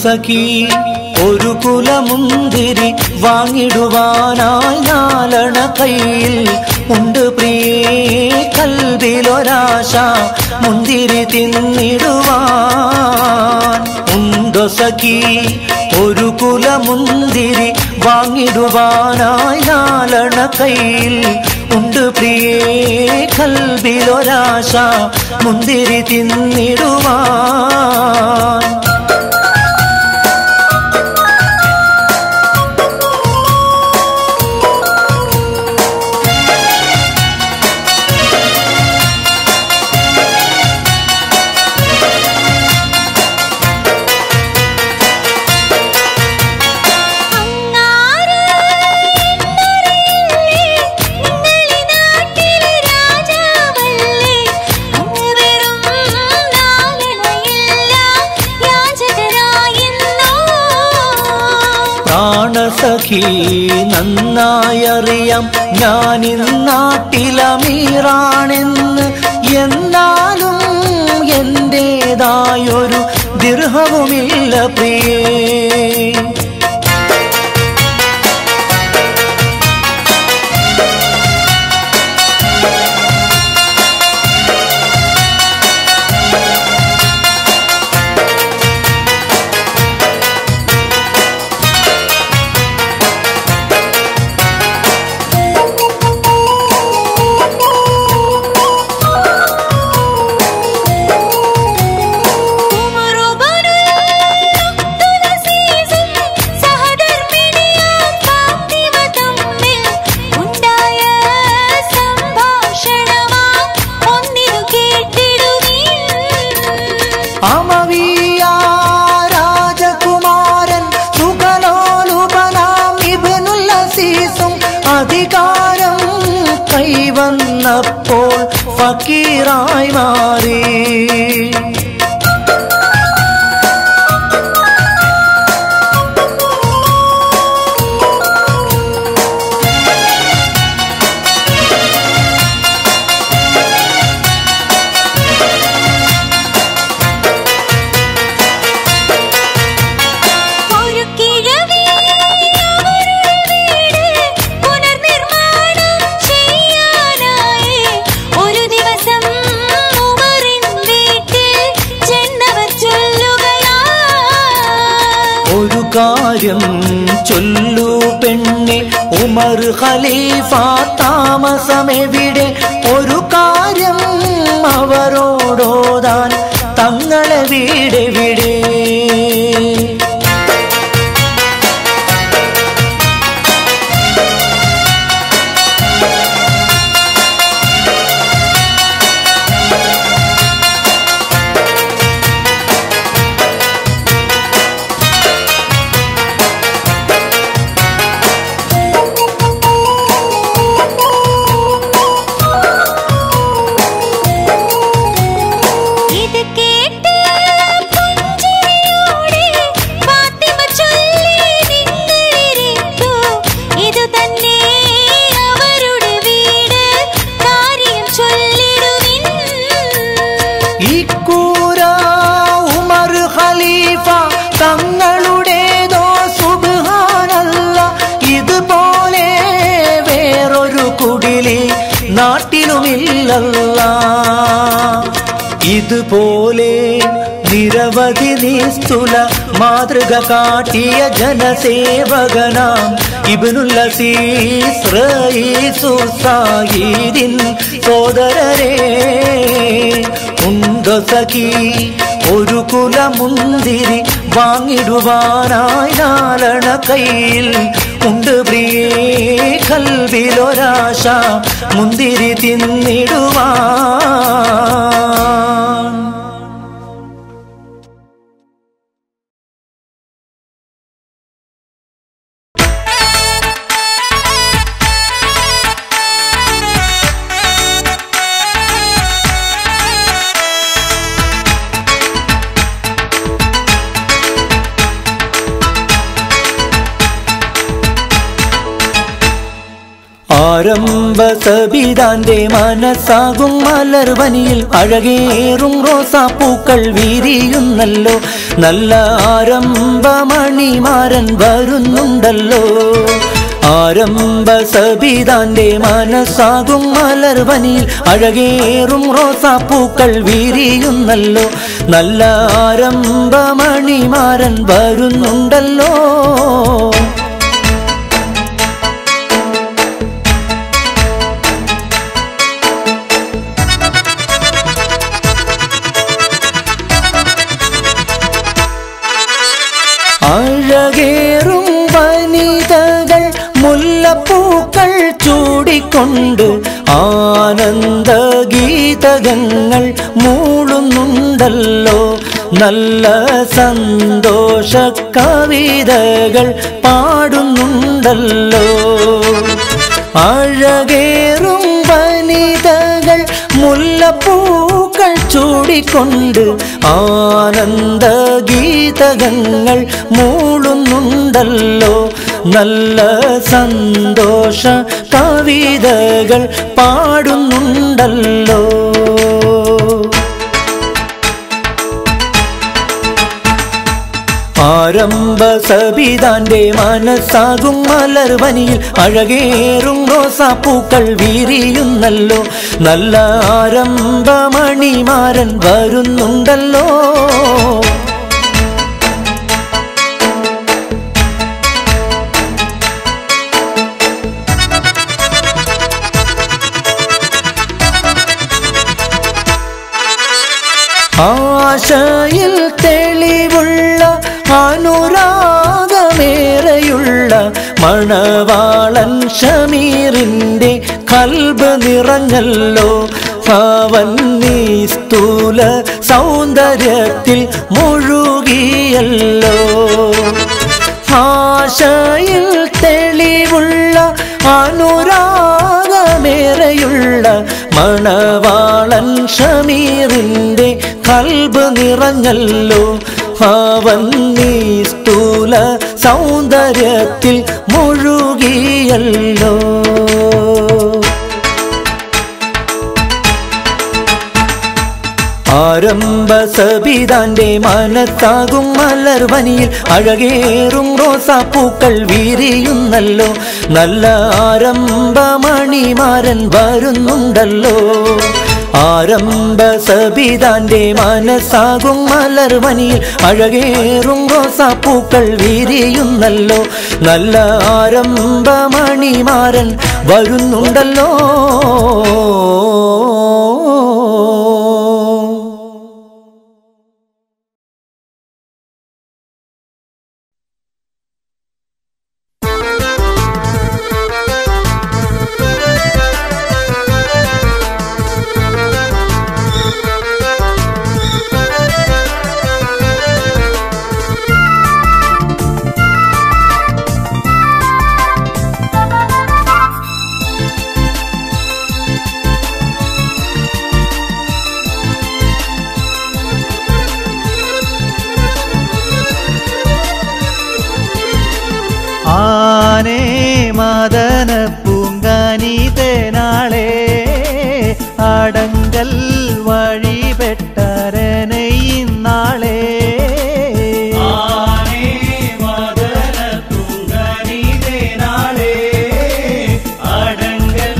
സഖി ഒരു കുലമുന്തിരി വാങ്ങിടുവാനായി നാലണ കയ്യിൽ ഉണ്ട് പ്രിയേ കൽവിലൊരാശ മുന്തിരി തിന്നിടുവാൻ ഉണ്ടോ സഖി ഒരു കുലമുന്തിരി വാങ്ങിടുവാനായി നാലണ കയ്യിൽ ഉണ്ട് പ്രിയേ കൽവിലൊരാശ മുന്തിരി തിന്നിടുവാൻ സഖി നന്നായറിയാം ഞാനിന്നാട്ടിലമീറാണെന്ന് എന്നാലും എന്റേതായൊരു ദിർഹവുമില്ല പ്രിയേ അധികാരം കൈവന്നപ്പോൾ ഫക്കീറായി മാറി കാര്യം ചൊല്ലു പെണ്ണെ ഉമർ ഖലീഫ താമസമെവിടെ ഒരു കാര്യം അവരോടോതാൻ തങ്ങളെ വീടെവിടെ തങ്ങളുടേതോ സുബ്ഹാനല്ല ഇതുപോലെ വേറൊരു കുടിലി നാട്ടിലുമില്ലല്ല ഇതുപോലെ നിരവധി നിസ്തുല മാതൃക കാട്ടിയ ജനസേവകനാം ഇബ്നുൽ അസീസ് റഈസു സായിദിൻ സോദരരേ ഉണ്ടോ സഖി ഒരു കുലമുന്തിരി വാങ്ങിടുവാനായി നാലണ കയ്യിൽ ഉണ്ട് പ്രിയേ കൽവിലൊരാശ മുന്തിരി തിന്നിടുവാൻ ആരംഭ സബിതാന്റെ മനസ്സാകും മലർവനിയിൽ അഴകേറും റോസാപ്പൂക്കൾ വിരിയുന്നല്ലോ. നല്ല ആരംഭമണിമാരൻ വരുന്നുണ്ടല്ലോ. ആരംഭ സബിതാന്റെ മനസ്സാകും മലർവനിയിൽ അഴകേറും റോസാപ്പൂക്കൾ വിരിയുന്നല്ലോ. നല്ല ആരംഭമണിമാരൻ വരുന്നുണ്ടല്ലോ. അഴകേറും വനിതകൾ മുല്ലപ്പൂക്കൾ ചൂടിക്കൊണ്ട് ആനന്ദഗീതകങ്ങൾ മൂളുന്നുണ്ടല്ലോ. നല്ല സന്തോഷ കവിതകൾ പാടുന്നുണ്ടല്ലോ. അഴകേറും വനിതകൾ മുല്ലപ്പൂക്കൾ ചൂടിക്കൊണ്ട് ആനന്ദഗീതകങ്ങൾ മൂളുന്നുണ്ടല്ലോ. നല്ല സന്തോഷ കവിതകൾ പാടുന്നുണ്ടല്ലോ. ആരംഭ സബിതാന്റെ മനസ്സാകും മലർവനിയിൽ അഴകേറും റോസാപ്പൂക്കൾ വിരിയുന്നല്ലോ. നല്ല ആരംഭമണിമാരൻ വരുന്നുണ്ടല്ലോ. ആശയിൽ തെളിവുള്ള അനുരാഗമേറെയുള്ള മണവാളൻ ഷമീറിൻ്റെ കൽബ് നിറഞ്ഞല്ലോ. അവൻ നിസ്തൂല സൗന്ദര്യത്തിൽ മുഴുകിയല്ലോ. ആശയിൽ തെളിവുള്ള അനുരാഗമേറെയുള്ള മണവാളൻ ഷമീറിൻ്റെ കൽബ് നിറഞ്ഞല്ലോ. അവൻ നിസ്തൂല സൗന്ദര്യത്തിൽ മുഴുകിയല്ലോ. ആരംഭ സബിതാന്റെ മനസ്സാകും മലർവനിയിൽ അഴകേറും റോസാപ്പൂക്കൾ വിരിയുന്നല്ലോ. നല്ല ആരംഭമണിമാരൻ വരുന്നുണ്ടല്ലോ. ആരംഭ സബിതാന്റെ മനസ്സാകും മലർവനിയിൽ അഴകേറും റോസാപ്പൂക്കൾ വിരിയുന്നല്ലോ. നല്ല ആരംഭമണിമാരൻ വരുന്നുണ്ടല്ലോ. ആനേ മദന പൂങ്കാനിതനാളെ അടങ്കൽ വഴിപെട്ടരനയിന്നാളെ. ആനേ മദന പൂങ്കാനിതനാളെ അടങ്കൽ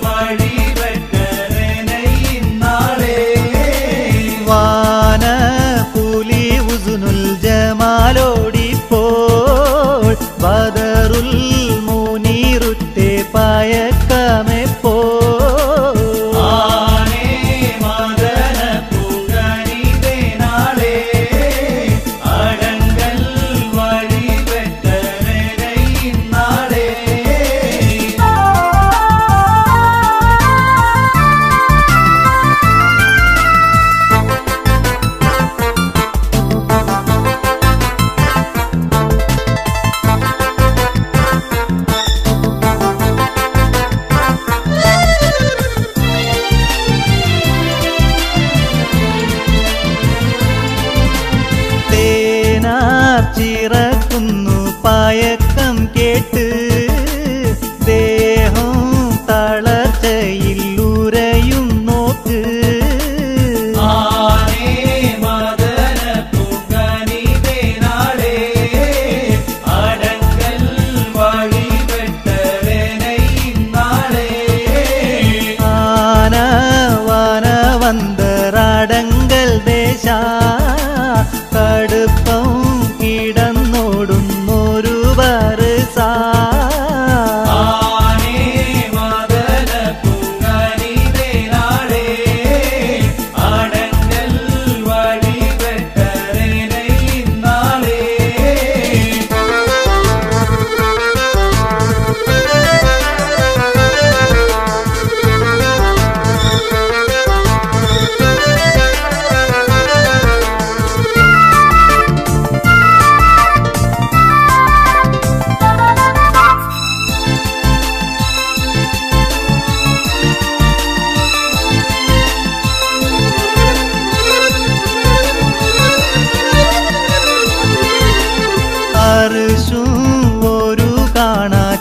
വഴിപെട്ടരനയിന്നാളെ. വാന പുലി ഉസുനുൽ ജമാലോടിപ്പോൾ ബദറുൽ മുനീറുത്തെ പയക്കമെപ്പോ. ആനേ മദന പൂങ്കാനിതനാളെ അടങ്കൽ വഴിപെട്ടരനയിന്നാളെ.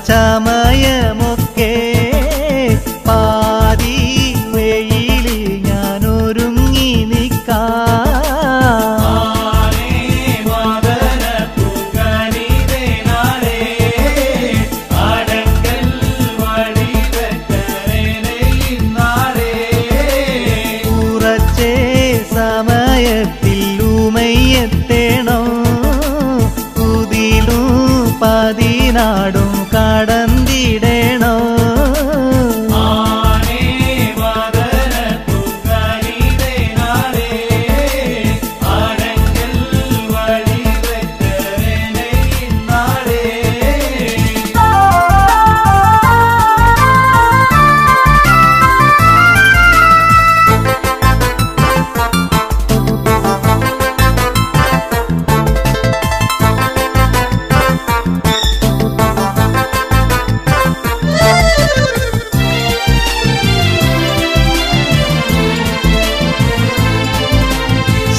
ചമയമൊക്കെ പാതി വെയിലിൽ ഞാനൊരുങ്ങി നിൽക്കാം. കുറച്ചേ സമയത്തിൽ ഉമയെത്തേണോ കുതിലും പതിനാടും കടന്നിടേണോ.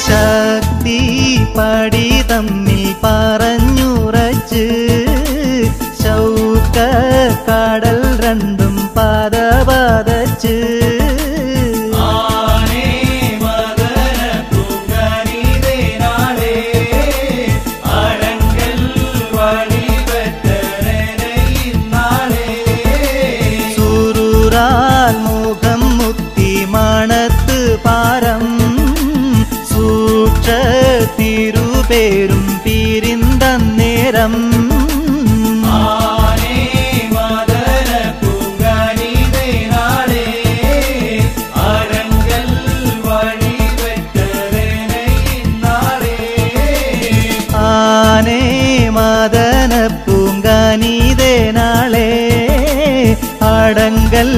ശക്തി പടി തമ്മിൽ പറഞ്ഞുറച്ച് ശൗക കടൽ രണ്ടും പദപതച്ച് സുരൂരാൽ മുഖം മുത്തി മണത്ത് പാരം തിരുപേരും പിരിന്തന്നേരം ആനേ മദന പൂങ്കാനീതേ നാളെ അടങ്കൽ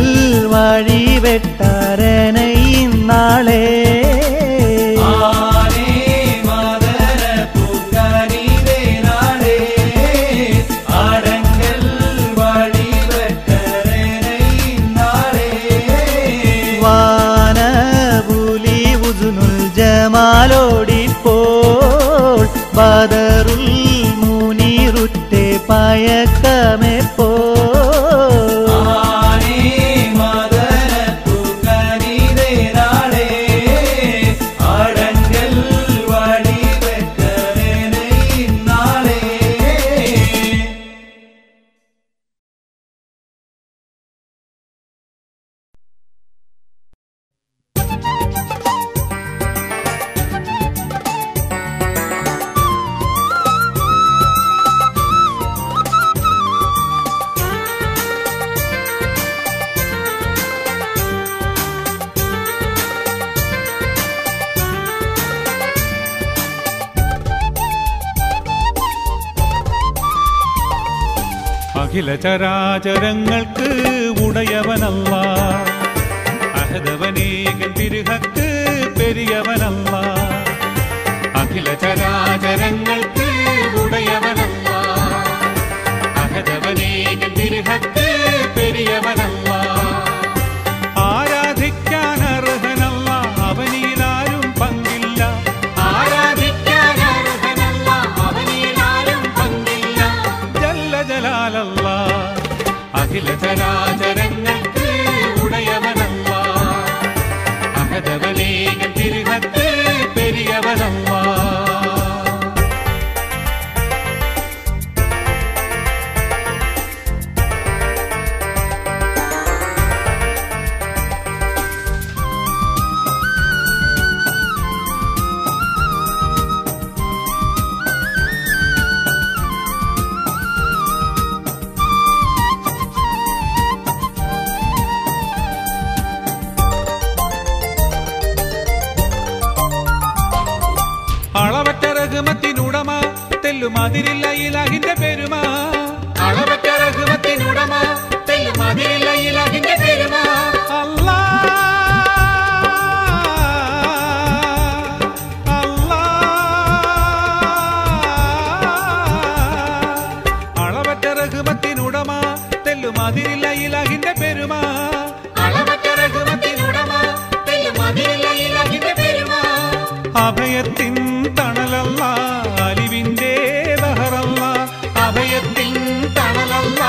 വഴി വെട്ടാരനയും നാളെ. വാനപുലി ഉസുനുൽ ജമാലോടിപ്പോൾ ബദറുൽ മുനീറുറ്റെ പയക്കമെപ്പോ. അഖില ചരാചരങ്ങൾക്ക് ഉടയവനല്ലാ, അഹദവനേകൻ തിരുഹക്ക് പെരിയവനല്ലാ. അഖില ചരാചരങ്ങൾക്ക് ഉടയവനല്ലാ, അഹദവനേകൻ തിരുഹക്ക് പെരിയവനല്ലാ. ആരാധിക്കാൻ അർഹനല്ല, അവനിലാരും പങ്കില്ല. ആരാധിക്കാൻ അർഹനല്ല, അവനിലാരും പങ്കില്ല. ജല്ല ജലാലല്ലാ, അഖില ചരാചരങ്ങൾക്ക് ഉടയവനല്ലാ, അഹദവനേകൻ തിരുഹക്ക് പെരിയവനല്ലാ. അളവറ്റ റഹ്മത്തിനുടമ തെല്ലുമതിരില്ല ഇലാഹിന്റെ പെരുമ. അളവറ്റ റഹ്മത്തിനുടമ തെല്ലുമതിരില്ല ഇലാഹിന്റെ പെരുമ. അല്ലാ അല്ലാ അളവറ്റ റഹ്മത്തിനുടമ തെല്ലുമതിരില്ല ഇലാഹിന്റെ പെരുമ. അളവറ്റ റഹ്മത്തിനുടമ തെല്ലുമതിരില്ല ഇലാഹിന്റെ പെരുമ. അഭയത്തിൻ തണലല്ല, അലിവിന്റെ ബഹറല്ല. അഭയത്തിൻ തണലല്ല,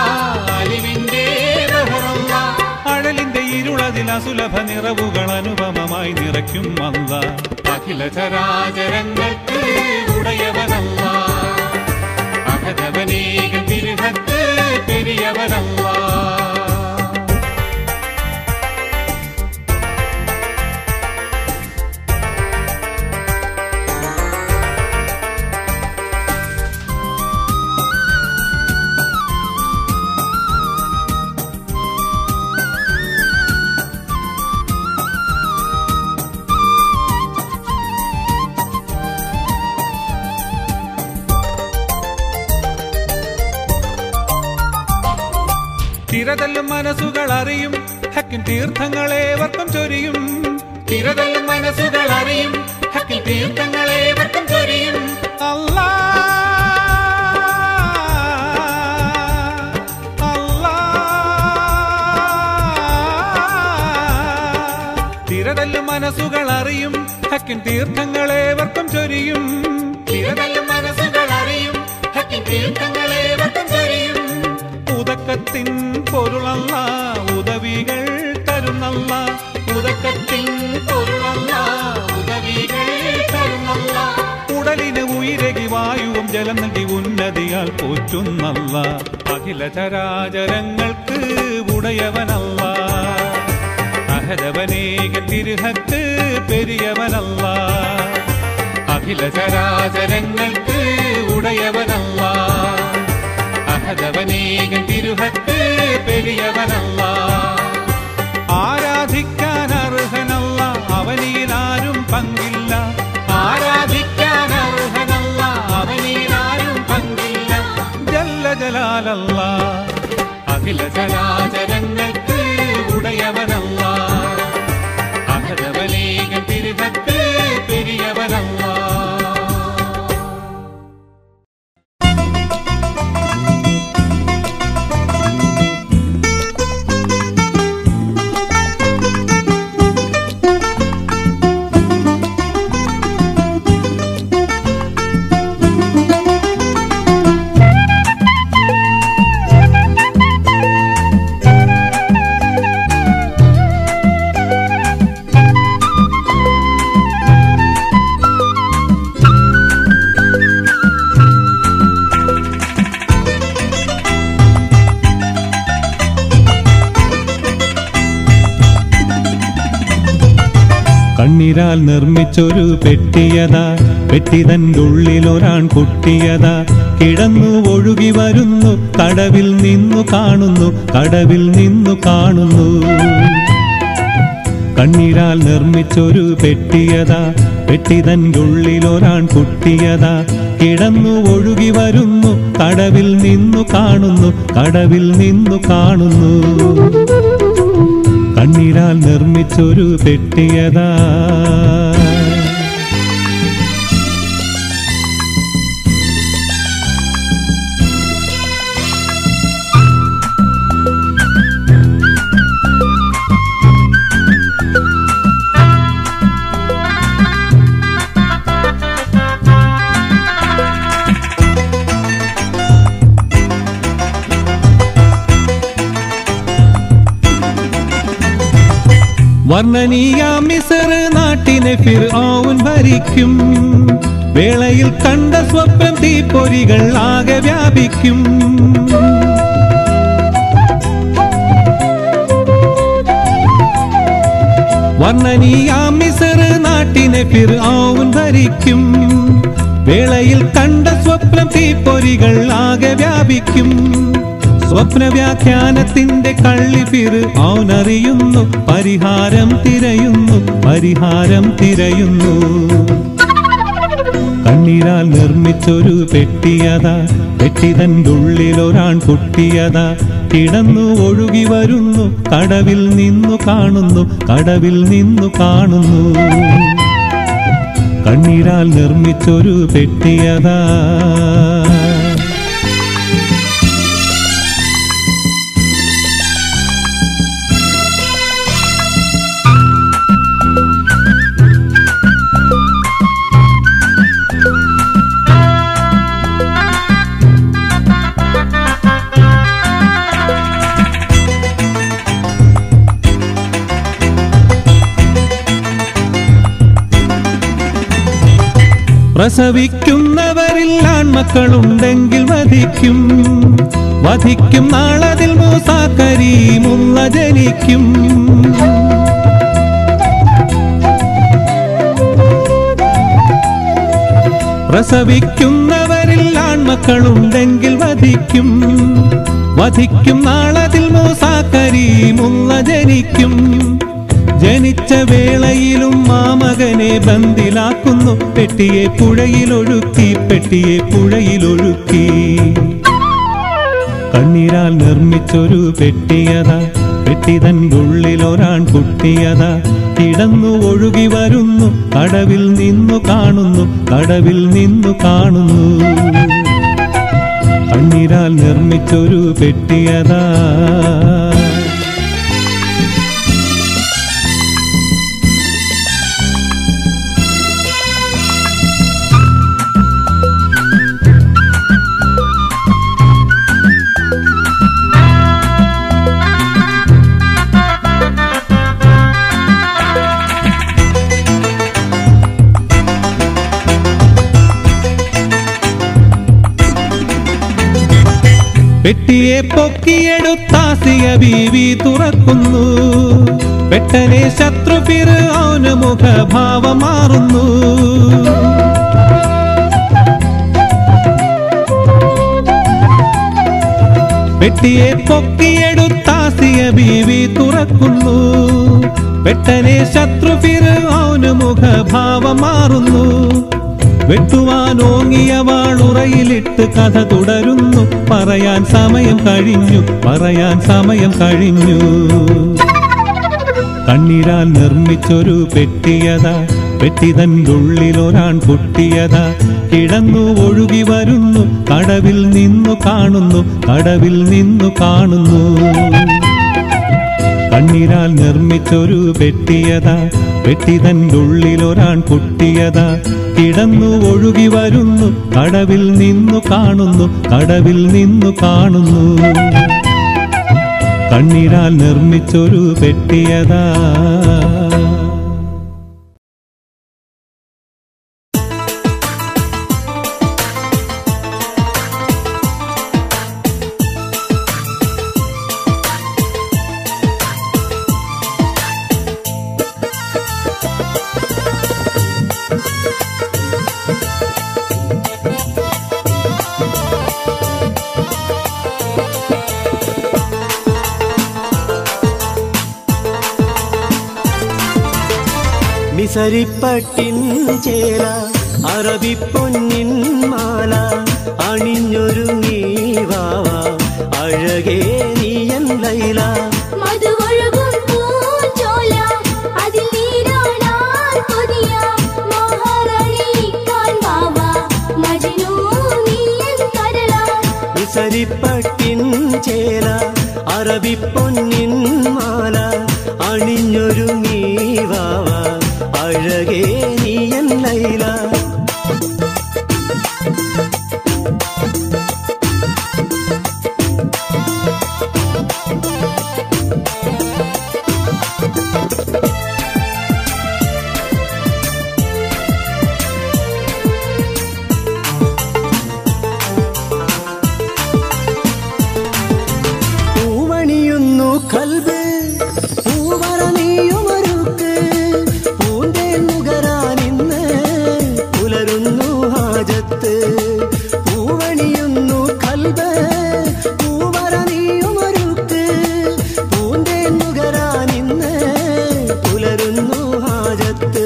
അസുലഭ നിറവുകൾ അനുപമമായി നിറയ്ക്കും അല്ലാഹ്. അഖില ചരാചരങ്ങൾക്ക് ഉടയവനല്ലാഹ്. അഹദവനേകൻ തിരുഹത്ത് പെരിയവനല്ലാഹ്. തിരതല്ലും മനസ്സുകൾ അറിയും ഹക്കിൻ തീർത്ഥങ്ങളേവർക്കും ചൊരിയും. തിരതല്ലും മനസ്സുകൾ അറിയും ഹക്കിൻ തീർത്ഥങ്ങളേവർക്കും ചൊരിയും അല്ലാഹ്. തിരതല്ലും മനസ്സുകൾ അറിയും ഹക്കിൻ തീർത്ഥങ്ങളേവർക്കും ചൊരിയും. തിരതല്ലും മനസ്സുകൾ അറിയും ഹക്കിൻ തീർത്ഥങ്ങളേവർക്കും ചൊരിയും. ഉദക്കത്തിൻ പൊരുളല്ലാഹ് ഉദവികൾ തരുന്നല്ലാഹ്. ഉദക്കത്തിൻ പൊരുളല്ലാഹ് ഉദവികൾ തരുന്നല്ലാഹ്. ഉടലിന് ഉയിരകി വായുവും ജലം നൽകി ഉന്നതിയാൽ പോറ്റുന്നല്ലാഹ്. അഖില ചരാചരങ്ങൾക്ക് ഉടയവനല്ലാഹ്. അഹദവനേകൻ തിരുഹത്ത് പെരിയവനല്ലാഹ്. അഖില ചരാചരങ്ങൾക്ക് ഉടയവനല്ലാഹ്. അഹദവനേകൻ തിരുഹത്ത് പെരിയവനല്ലാഹ്. ആരാധിക്കാൻ അർഹനല്ല അവനിലാരും പങ്കില്ല. ആരാധിക്കാൻ അർഹനല്ല അവനിലാരും പങ്കില്ല. ജല്ല ജലാലല്ലാഹ്. അഖില ചരാചരങ്ങൾക്ക് ഉടയവനല്ലാഹ്. അഹദവനേകൻ തിരുഹത്ത് പെരിയവനല്ലാഹ്. കണ്ണീരാൽ നിർമ്മിച്ചൊരു പെട്ടിയതാ. പെട്ടിതൻ്റെ ഉള്ളിലൊരാൺ കുട്ടിയതാ. കിടന്നു ഒഴുകി വരുന്നു കടവിൽ നിന്നു കാണുന്നു. കടവിൽ നിന്നു കാണുന്നു. കണ്ണീരാൽ നിർമ്മിച്ചൊരു പെട്ടിയതാ. പെട്ടിതൻ്റെ ഉള്ളിലൊരാൺ കുട്ടിയതാ. കിടന്നു ഒഴുകി വരുന്നു കടവിൽ നിന്നു കാണുന്നു. കടവിൽ നിന്നു കാണുന്നു. കണ്ണീരാൽ നിർമ്മിച്ചൊരു പെട്ടിയതാ. വർണ്ണനീയ മിസ്ർ നാട്ടിനെ ഫിർഔൻ ഭരിക്കും. വേളയിൽ കണ്ട സ്വപ്നം തീപ്പൊരികൾ ആകെ വ്യാപിക്കും. വർണ്ണനീയ മിസ്ർ നാട്ടിനെ ഫിർഔൻ ഭരിക്കും. വേളയിൽ കണ്ട സ്വപ്നം തീപ്പൊരികൾ ആകെ വ്യാപിക്കും. സ്വപ്നവ്യാഖ്യാനത്തിന്റെ കള്ളി ഫിർഔൻ അറിയുന്നു. പരിഹാരം തിരയുന്നു. പരിഹാരം തിരയുന്നു. കണ്ണീരാൽ നിർമ്മിച്ചൊരു പെട്ടിയതാ. പെട്ടിതൻ്റെ ഉള്ളിലൊരാൺ കുട്ടിയതാ. കിടന്നു ഒഴുകി വരുന്നു കടവിൽ നിന്നു കാണുന്നു. കടവിൽ നിന്നു കാണുന്നു. കണ്ണീരാൽ നിർമ്മിച്ചൊരു പെട്ടിയതാ. പ്രസവിക്കുന്നവരിൽ ആൺമക്കളുണ്ടെങ്കിൽ വധിക്കും, വധിക്കും നാളതിൽ മൂസ കരീമുള്ള ജനിക്കും. പ്രസവിക്കുന്നവരിൽ ആൺമക്കളുണ്ടെങ്കിൽ വധിക്കും, വധിക്കും നാളതിൽ മൂസ കരീമുള്ള ജനിക്കും. ജനിച്ച വേളയിലും മാമകനെ ബന്ദിലാക്കുന്നു, പെട്ടിയെ പുഴയിലൊഴുക്കി, പെട്ടിയെ പുഴയിലൊഴുക്കി. കണ്ണീരാൽ നിർമ്മിച്ചൊരു പെട്ടിയതാ, പെട്ടിതൻ്റെ ഉള്ളിലൊരാൺ കുട്ടിയതാ. കിടന്നു ഒഴുകി വരുന്നു, കടവിൽ നിന്നു കാണുന്നു, കടവിൽ നിന്നു കാണുന്നു. കണ്ണീരാൽ നിർമ്മിച്ചൊരു പെട്ടിയതാ. പെട്ടിയെ പൊക്കിയെടുത്താസിയ ബീവി തുറക്കുന്നു, പെട്ടനെ ശത്രു ഫിർഔന് മുഖഭാവം മാറുന്നു. പെട്ടിയെ പൊക്കിയെടുത്താസിയ ബീവി തുറക്കുന്നു, പെട്ടനെ ശത്രു ഫിർഔന് മുഖഭാവം മാറുന്നു. വെട്ടുവാനോങ്ങിയ വാളുറയിലിട്ട് കഥ തുടരുന്നു, പറയാൻ സമയം കഴിഞ്ഞു, പറയാൻ സമയം കഴിഞ്ഞു. കണ്ണീരാൽ നിർമ്മിച്ചൊരു പെട്ടിയതാ, പെട്ടിതൻ്റെ ഉള്ളിലൊരാൺ കുട്ടിയതാ. കിടന്നു ഒഴുകി വരുന്നു, കടവിൽ നിന്നു കാണുന്നു, കടവിൽ നിന്നു കാണുന്നു. കണ്ണീരാൽ നിർമ്മിച്ചൊരു പെട്ടിയതാ, പെട്ടിതൻ്റെ ഉള്ളിലൊരാൺ കുട്ടിയതാ. കിടന്നു ഒഴുകി വരുന്നു, കടവിൽ നിന്നു കാണുന്നു, കടവിൽ നിന്നു കാണുന്നു. കണ്ണീരാൽ നിർമ്മിച്ചൊരു പെട്ടിയതാ. മിസരിപ്പട്ടിൻ ചേല അറബിപ്പൊന്നിൻ മാല അണിഞ്ഞൊരുങ്ങി വാവ അഴകേ നീയൻ ലൈല. മിസരിപ്പട്ടിൻ ചേല അറബിപ്പൊന്നിൻ മാല അണിഞ്ഞൊരുങ്ങി വാവ അഴകേ നീയൻ ലൈല. പൂവണിയുന്നു കൽബ് പൂവറ നീയുമൊരുക്ക്, പൂന്തേ നുകരാനിന്ന് പുലരുന്നു ഹാജത്ത്. പൂവണിയുന്നു കൽബ് പൂവറ നീയുമൊരുക്ക്, പൂന്തേ നുകരാനിന്ന് പുലരുന്നു ഹാജത്ത്.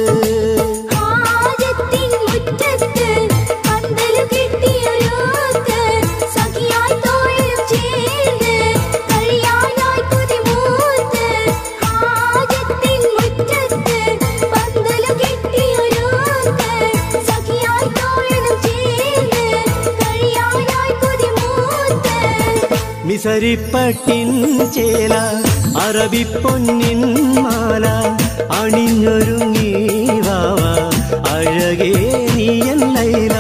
മിസരിപ്പട്ടിൻ ചേല അറബിപ്പൊന്നിൻ മാല അണിഞ്ഞൊരുങ്ങി വാവ അഴകേ നീയൻ ലൈല.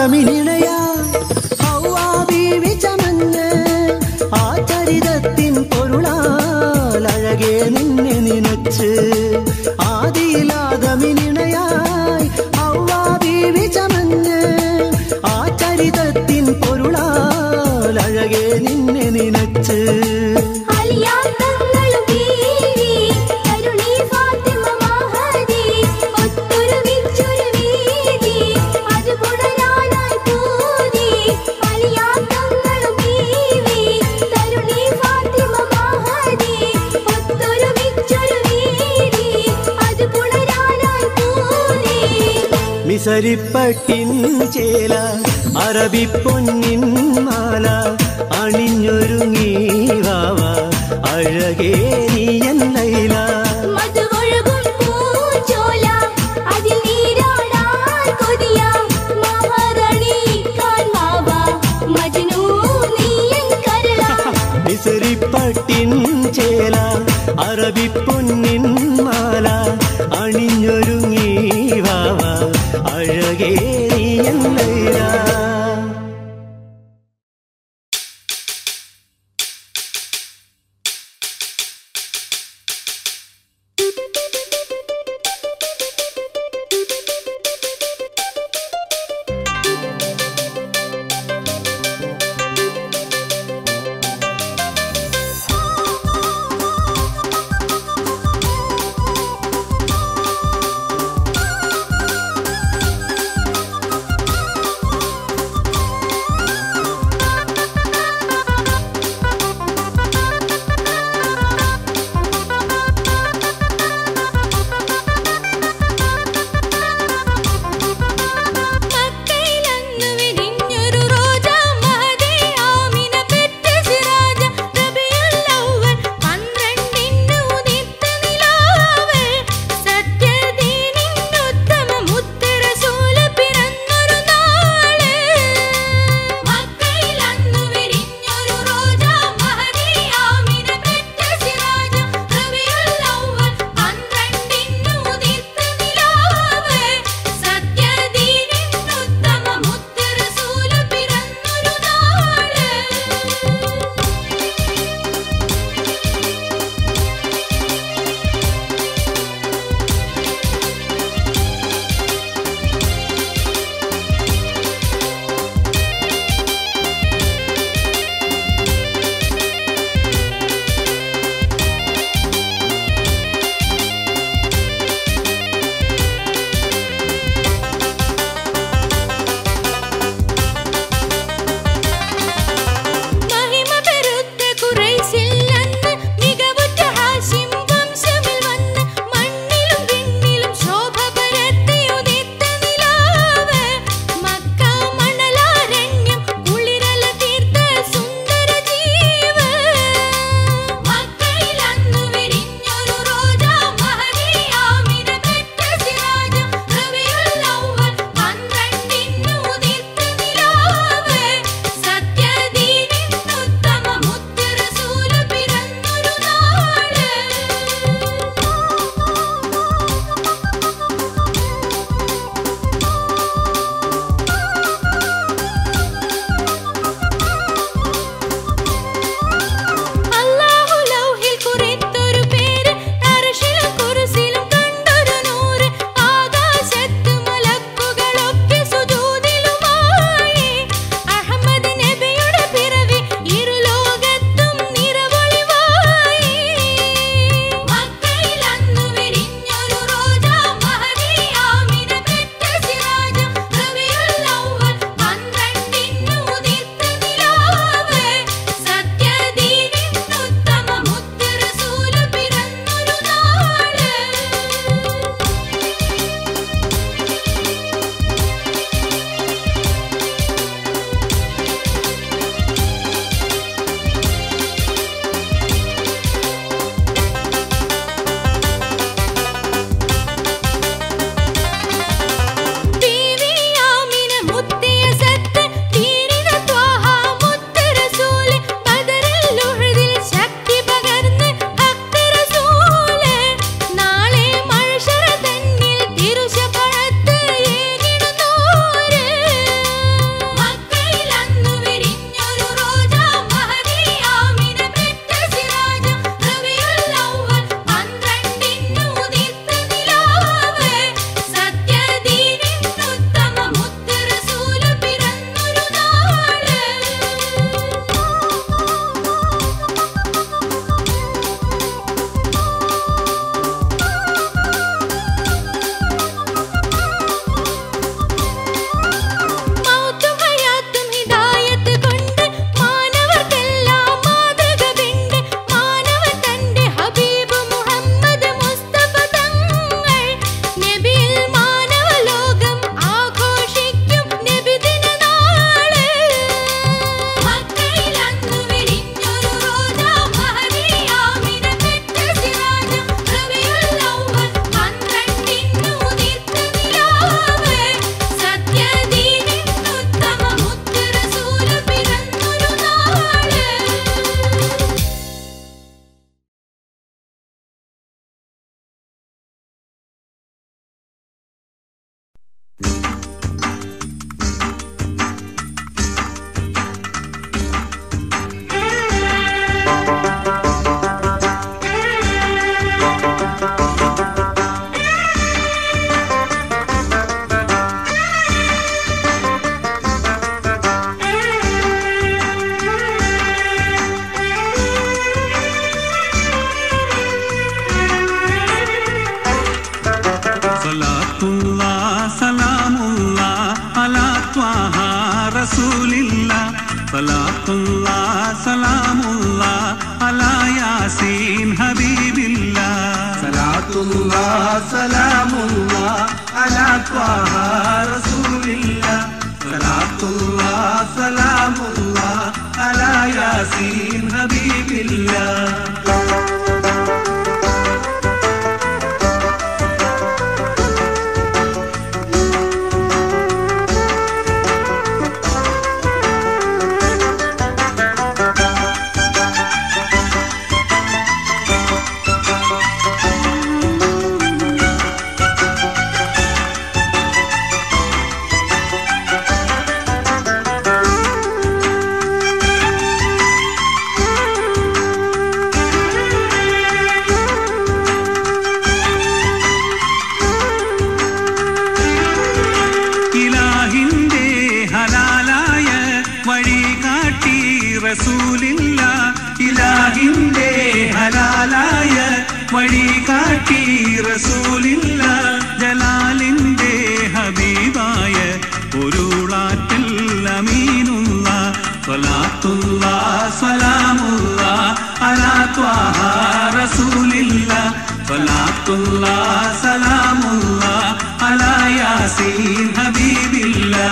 ആദിയിലാദമിനിണയാ ഹൗവാ ബീവി ചമഞ്ഞ് ആ ചരിതത്തിൻ പൊരുളാൽ അഴകെ നിന്നെ നിനച്ച് ആദിയിലാദമിനിണയായി ഹൗവാ ബീവി ചമഞ്ഞ് ആ ചരിതത്തിൻ പൊരുളാൽ അഴകെ നിന്നെ നിനച്ച് മിസരിപ്പട്ടിൻ ചേല അറബിപ്പൊന്നിൻ മാല അണിഞ്ഞൊരുങ്ങി വാവ അഴകേ നീയൻ ലൈല മിസരിപ്പട്ടിൻ ചേല അറബിപ്പൊന്നിൻ മാല അണിഞ്ഞൊരുങ്ങി വാവ അഴകേ നീയൻ ലൈല സലാത്തുല്ലാ സലാമുല്ലാ അലാ യാസീൻ ഹബീബില്ലാ സലാത്തുല്ലാ സലാമുല്ലാ അലാ ത്വാഹ റസൂലില്ലാ സലാത്തുല്ലാ സലാമുല്ലാ അലാ യാസീൻ ഹബീബില്ലാ റസൂലില്ലാ ഇലാഹിന്റെ ഹലാലായ വഴി കാട്ടി റസൂലില്ലാ ജലാലിന്റെ ഹബീബായ പൊരുളാറ്റൽ അമീനുള്ള സ്വലാത്തുല്ലാ സലാമുല്ലാ അലാ ത്വാഹ റസൂലില്ലാ സ്വലാത്തുല്ലാ സലാമുല്ലാ അലാ യാസീൻ ഹബീബില്ലാ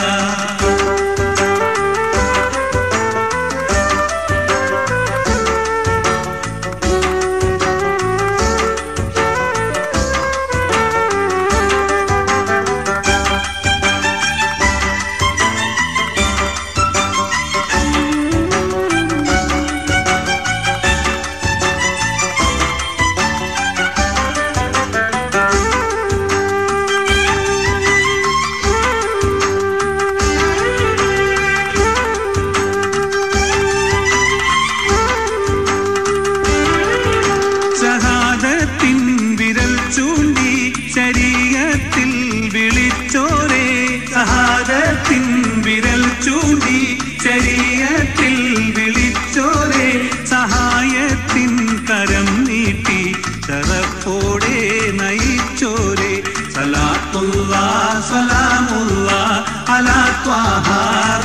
ശരീഅത്തിൽ വിളിച്ചോരേ സഹാദത്തിൻ വിരൽ ചൂണ്ടി ശരീഅത്തിൽ വിളിച്ചോരേ സഹായത്തിൻ കരം നീട്ടി ശറഫോടെ നയിച്ചോരേ സലാത്തുല്ലാ സലാമുല്ലാ അലാ ത്വാഹ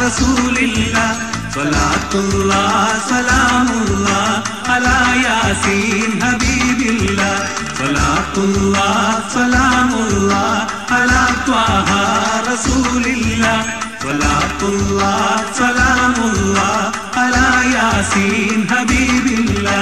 റസൂലില്ലാ സലാത്തുല്ലാ സലാമുല്ലാ അലാ യാസീൻ ഹബീബില്ലാ സലാത്തുല്ലാ സലാമുല്ലാ അലാ ത്വാഹ റസൂലില്ലാ സലാത്തുല്ലാ സലാമുല്ലാ അലാ യാസീൻ ഹബീബില്ലാ